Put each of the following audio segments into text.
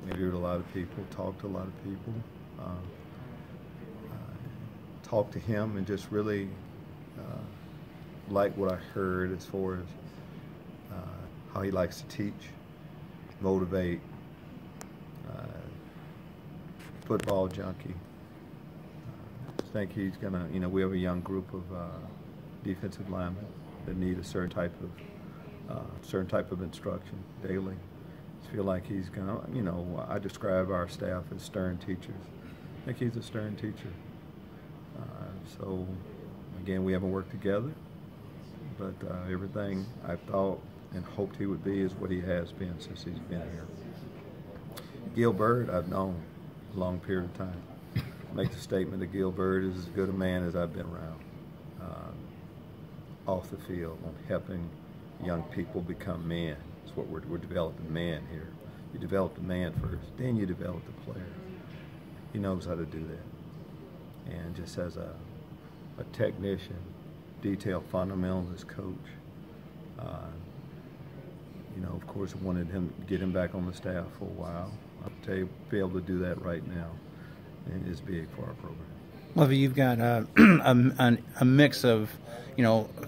interviewed a lot of people, talked to a lot of people, talked to him, and just really liked what I heard as far as how he likes to teach, motivate, football junkie. I think he's gonna, we have a young group of defensive linemen that need a certain type of instruction daily. I feel like he's gonna, I describe our staff as stern teachers. I think he's a stern teacher. So again, we haven't worked together, but everything I thought and hoped he would be is what he has been since he's been here. Gil Bird, I've known a long period of time. Make the statement that Gil Bird is as good a man as I've been around. Off the field, on helping young people become men. That's what we're developing men here. You develop the man first, then you develop the player. He knows how to do that. And just as a technician, detailed fundamentalist coach, of course, I wanted him to get him back on the staff for a while. I'll tell you, be able to do that right now is big for our program. Lovie, you've got a mix of,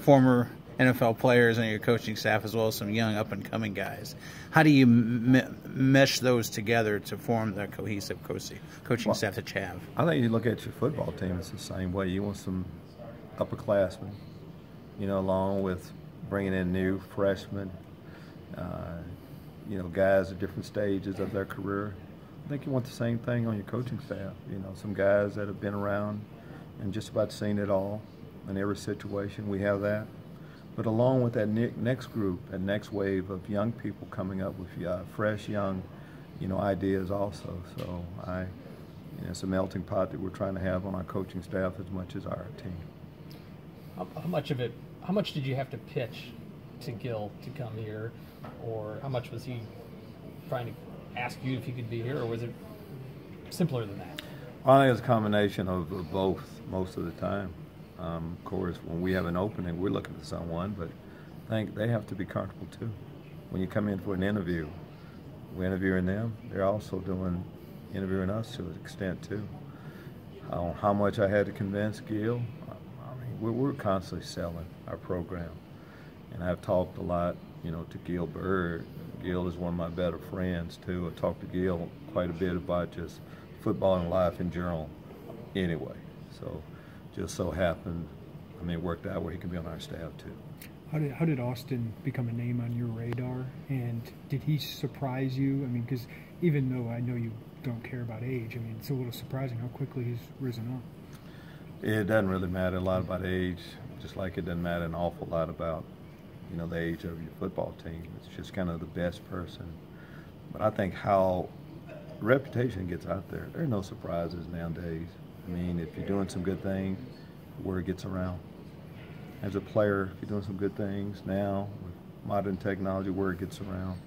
former NFL players on your coaching staff as well as some young up-and-coming guys. How do you mesh those together to form the cohesive coaching staff that you have? I think you look at your football team, it's the same way. You want some upperclassmen, along with bringing in new freshmen, guys at different stages of their career. I think you want the same thing on your coaching staff. Some guys that have been around and just about seen it all in every situation. We have that. But along with that next group, that next wave of young people coming up with fresh, young, ideas also. So it's a melting pot that we're trying to have on our coaching staff as much as our team. How much did you have to pitch to Gil to come here, or how much was he trying to ask you if you could be here, or was it simpler than that? Well, I think it's a combination of both most of the time. Of course, when we have an opening, we're looking for someone, but I think they have to be comfortable too. When you come in for an interview, we're interviewing them. They're also interviewing us to an extent too. How much I had to convince Gil, we're constantly selling our program. And I've talked a lot, to Gil Bird. Gil is one of my better friends too. I talked to Gil quite a bit about just football and life in general anyway. So just so happened, it worked out where he can be on our staff too. How did Austin become a name on your radar, and did he surprise you? Because even though I know you don't care about age, it's a little surprising how quickly he's risen up. It doesn't really matter a lot about age, just like it doesn't matter an awful lot about the age of your football team. It's just kind of the best person. But I think how reputation gets out there, there are no surprises nowadays. If you're doing some good things, word gets around. As a player, if you're doing some good things now with modern technology, word gets around.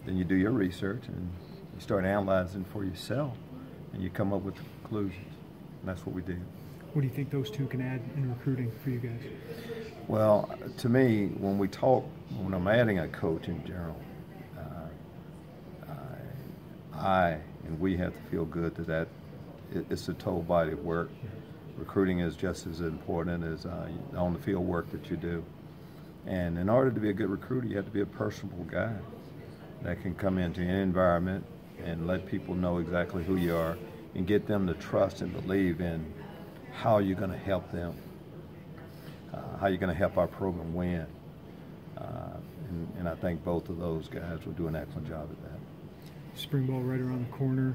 Then you do your research and you start analyzing for yourself, and you come up with conclusions. And that's what we do. What do you think those two can add in recruiting for you guys? Well, to me, when I'm adding a coach in general, and we have to feel good that it's a total body of work. Recruiting is just as important as on the field work that you do. And in order to be a good recruiter, you have to be a personable guy that can come into an environment and let people know exactly who you are and get them to trust and believe in how you're going to help them, how you're going to help our program win. And I think both of those guys will do an excellent job at that. Spring ball right around the corner.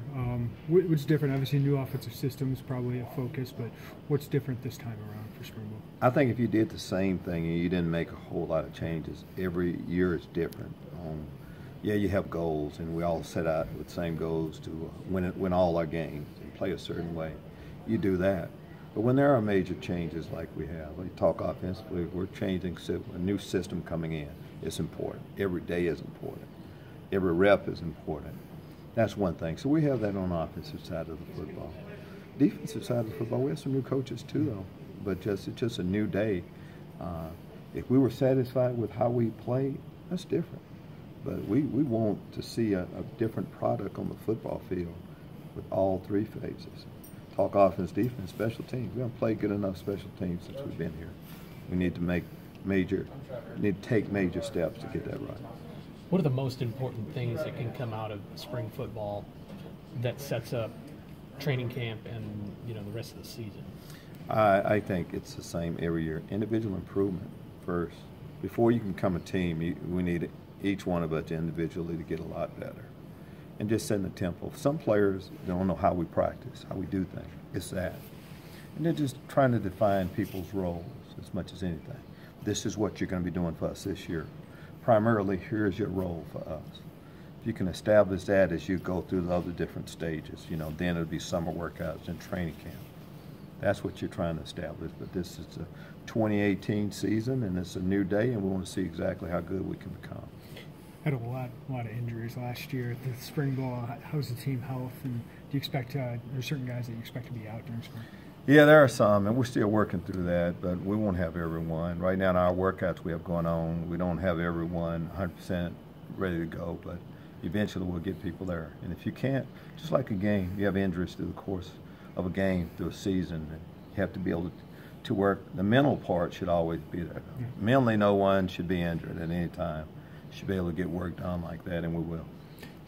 What's different? Obviously, new offensive system is probably a focus, but what's different this time around for spring ball? I think if you did the same thing and you didn't make a whole lot of changes, every year is different. Yeah, you have goals, and we all set out with the same goals to win all our games and play a certain way. You do that. But when there are major changes like we have, we talk offensively, we're changing a new system coming in. It's important. Every day is important. Every rep is important. That's one thing. So we have that on the offensive side of the football. Defensive side of the football, we have some new coaches too, though. But it's just a new day. If we were satisfied with how we played, that's different. but we want to see a different product on the football field with all three phases. Talk offense, defense, special teams. We haven't played good enough special teams since we've been here. We need to take major steps to get that right. What are the most important things that can come out of spring football that sets up training camp and the rest of the season? I think it's the same every year. Individual improvement first. Before you can become a team, we need each one of us individually to get a lot better. And just setting the tempo. Some players don't know how we practice, how we do things. It's that. And they're just trying to define people's roles as much as anything. This is what you're going to be doing for us this year. Primarily, here's your role for us. If you can establish that as you go through the other different stages, then it'll be summer workouts and training camp. That's what you're trying to establish. But this is the 2018 season, and it's a new day, and we want to see exactly how good we can become. Had a lot of injuries last year at the spring ball. How's the team health, and do you expect there's certain guys that you expect to be out during spring? Yeah, there are some, and we're still working through that, but we won't have everyone. Right now in our workouts we have going on, we don't have everyone 100% ready to go, but eventually we'll get people there. And if you can't, just like a game, you have injuries through the course of a game, through a season, and you have to be able to work. The mental part should always be there. Yeah. Mentally, no one should be injured at any time. Should be able to get work done like that, and we will.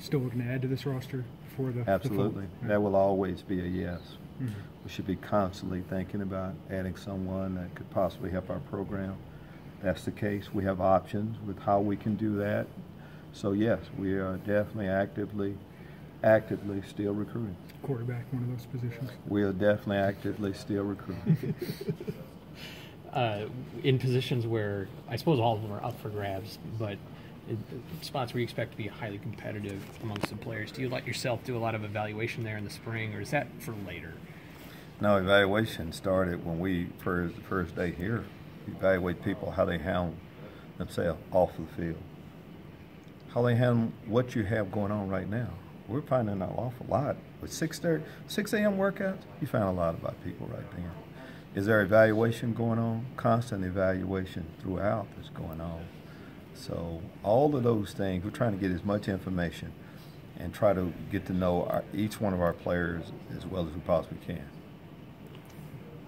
Still looking to add to this roster before the Absolutely. The that will always be a yes. Mm-hmm. We should be constantly thinking about adding someone that could possibly help our program. If that's the case, we have options with how we can do that. So yes, we are definitely actively still recruiting. Quarterback, one of those positions. We are definitely actively still recruiting. In positions where I suppose all of them are up for grabs, but spots where you expect to be highly competitive amongst the players, do you let yourself do a lot of evaluation there in the spring, or is that for later? No, evaluation started when the first day here. Evaluate people, how they handle themselves off the field, how they handle what you have going on right now. We're finding an awful lot. With 6 a.m. workouts, you find a lot about people right there. Is there evaluation going on? Constant evaluation throughout that's going on. So all of those things, we're trying to get as much information and try to get to know each one of our players as well as we possibly can.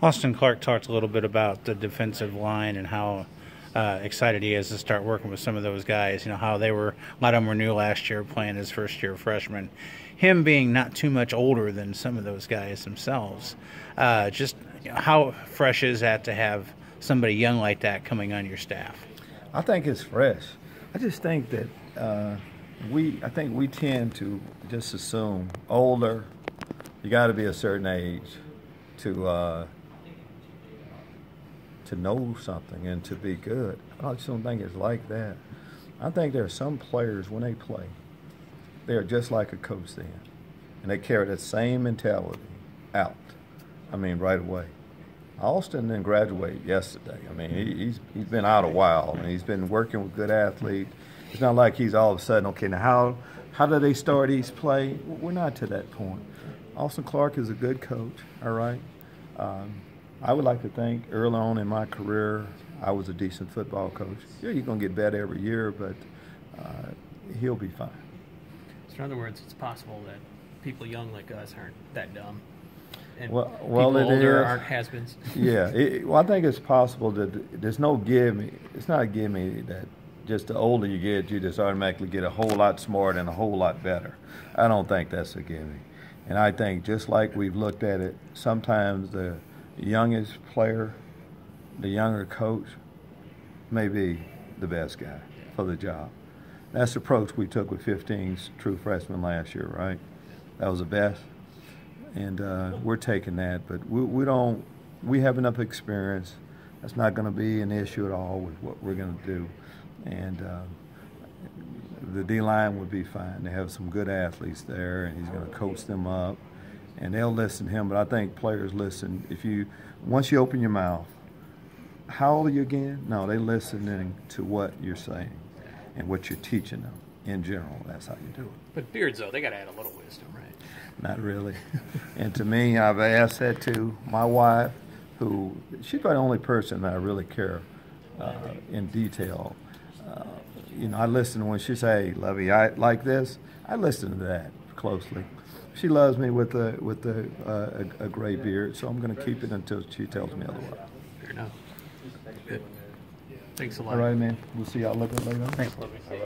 Austin Clark talked a little bit about the defensive line and how excited he is to start working with some of those guys. How a lot of them were new last year playing his first year freshman. Him being not too much older than some of those guys themselves. Just how fresh is that to have somebody young like that coming on your staff? I think it's fresh. I just think that we tend to just assume older, you got to be a certain age to know something and to be good. I just don't think it's like that. I think there are some players, when they play, they're just like a coach then. And they carry that same mentality out. Right away. Austin didn't graduate yesterday. He's been out a while, and he's been working with good athletes. It's not like he's all of a sudden, okay, now how do they start each play? We're not to that point. Austin Clark is a good coach, all right? I would like to think early on in my career, I was a decent football coach. Yeah, you're going to get better every year, but he'll be fine. So in other words, it's possible that people young like us aren't that dumb. And well, people older aren't has-beens. Yeah, I think it's possible that there's no gimme. It's not a gimme that just the older you get, you just automatically get a whole lot smarter and a whole lot better. I don't think that's a gimme. And I think just like we've looked at it, sometimes the youngest player, the younger coach, may be the best guy for the job. That's the approach we took with 15 true freshmen last year, right? That was the best. And we're taking that, but we have enough experience. That's not going to be an issue at all with what we're going to do. And the D-line would be fine. They have some good athletes there, and he's going to coach them up, and they'll listen to him. But I think players listen. Once you open your mouth, how old are you again? No, they listening to what you're saying and what you're teaching them. In general, that's how you do it. But Beards, though, they got to add a little wisdom, right? Not really. And to me, I've asked that to my wife, she's probably the only person that I really care in detail. you know, I listen when she say, "Lovey, I like this." I listen to that closely. She loves me with a gray beard, so I'm going to keep it until she tells me otherwise. Fair enough. Good. Thanks a lot. All right, man. We'll see y'all a little bit later. Thanks, Lovie.